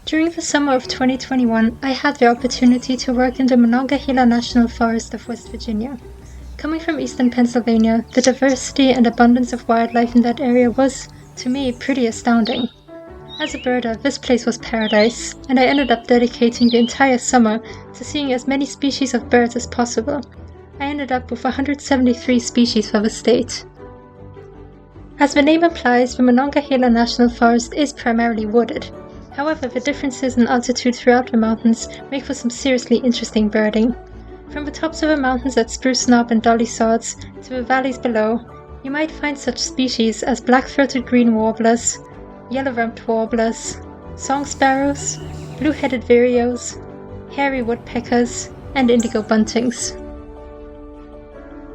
During the summer of 2021, I had the opportunity to work in the Monongahela National Forest of West Virginia. Coming from eastern Pennsylvania, the diversity and abundance of wildlife in that area was, to me, pretty astounding. As a birder, this place was paradise, and I ended up dedicating the entire summer to seeing as many species of birds as possible. I ended up with 173 species for the state. As the name implies, the Monongahela National Forest is primarily wooded. However, the differences in altitude throughout the mountains make for some seriously interesting birding. From the tops of the mountains at Spruce Knob and Dolly Sods to the valleys below, you might find such species as black-throated green warblers, yellow-rumped warblers, song sparrows, blue-headed vireos, hairy woodpeckers, and indigo buntings.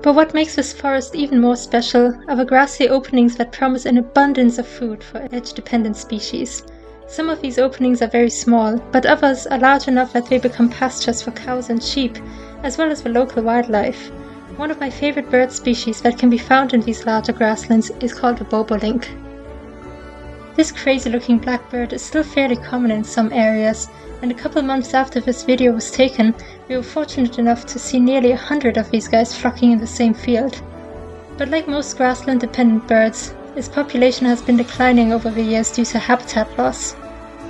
But what makes this forest even more special are the grassy openings that promise an abundance of food for edge-dependent species. Some of these openings are very small, but others are large enough that they become pastures for cows and sheep, as well as for local wildlife. One of my favorite bird species that can be found in these larger grasslands is called the bobolink. This crazy-looking black bird is still fairly common in some areas, and a couple months after this video was taken, we were fortunate enough to see nearly 100 of these guys flocking in the same field. But like most grassland-dependent birds, its population has been declining over the years due to habitat loss.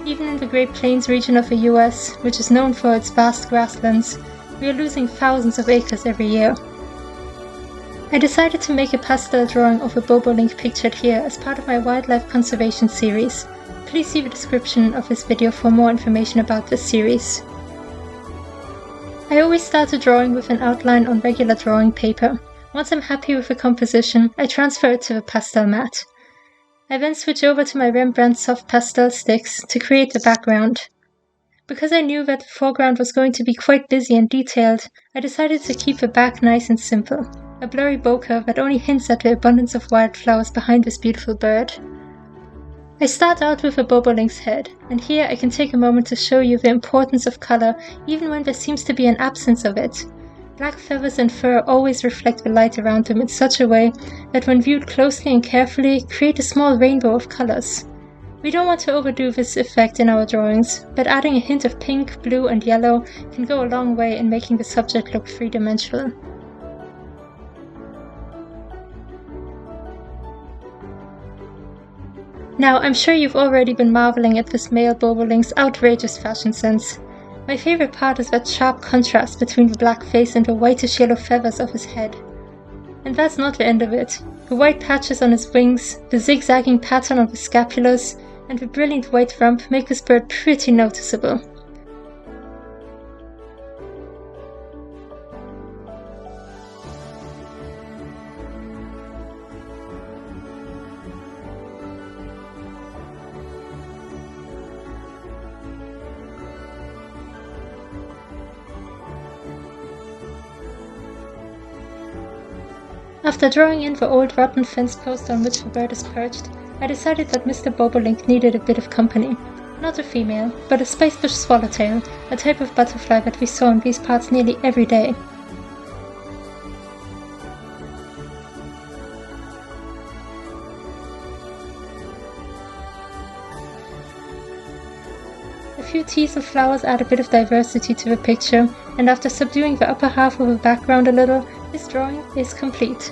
Even in the Great Plains region of the US, which is known for its vast grasslands, we are losing thousands of acres every year. I decided to make a pastel drawing of a bobolink pictured here as part of my wildlife conservation series. Please see the description of this video for more information about this series. I always start a drawing with an outline on regular drawing paper. Once I'm happy with the composition, I transfer it to the pastel mat. I then switch over to my Rembrandt soft pastel sticks to create the background. Because I knew that the foreground was going to be quite busy and detailed, I decided to keep the back nice and simple, a blurry bokeh that only hints at the abundance of wildflowers behind this beautiful bird. I start out with a bobolink's head, and here I can take a moment to show you the importance of color even when there seems to be an absence of it. Black feathers and fur always reflect the light around them in such a way that when viewed closely and carefully, create a small rainbow of colors. We don't want to overdo this effect in our drawings, but adding a hint of pink, blue and yellow can go a long way in making the subject look three-dimensional. Now, I'm sure you've already been marveling at this male bobolink's outrageous fashion sense. My favorite part is that sharp contrast between the black face and the whitish yellow feathers of his head. And that's not the end of it. The white patches on his wings, the zigzagging pattern on the scapulars, and the brilliant white rump make this bird pretty noticeable. After drawing in the old rotten fence post on which the bird is perched, I decided that Mr. Bobolink needed a bit of company. Not a female, but a spicebush swallowtail, a type of butterfly that we saw in these parts nearly every day. A few teasel flowers add a bit of diversity to the picture, and after subduing the upper half of the background a little, this drawing is complete.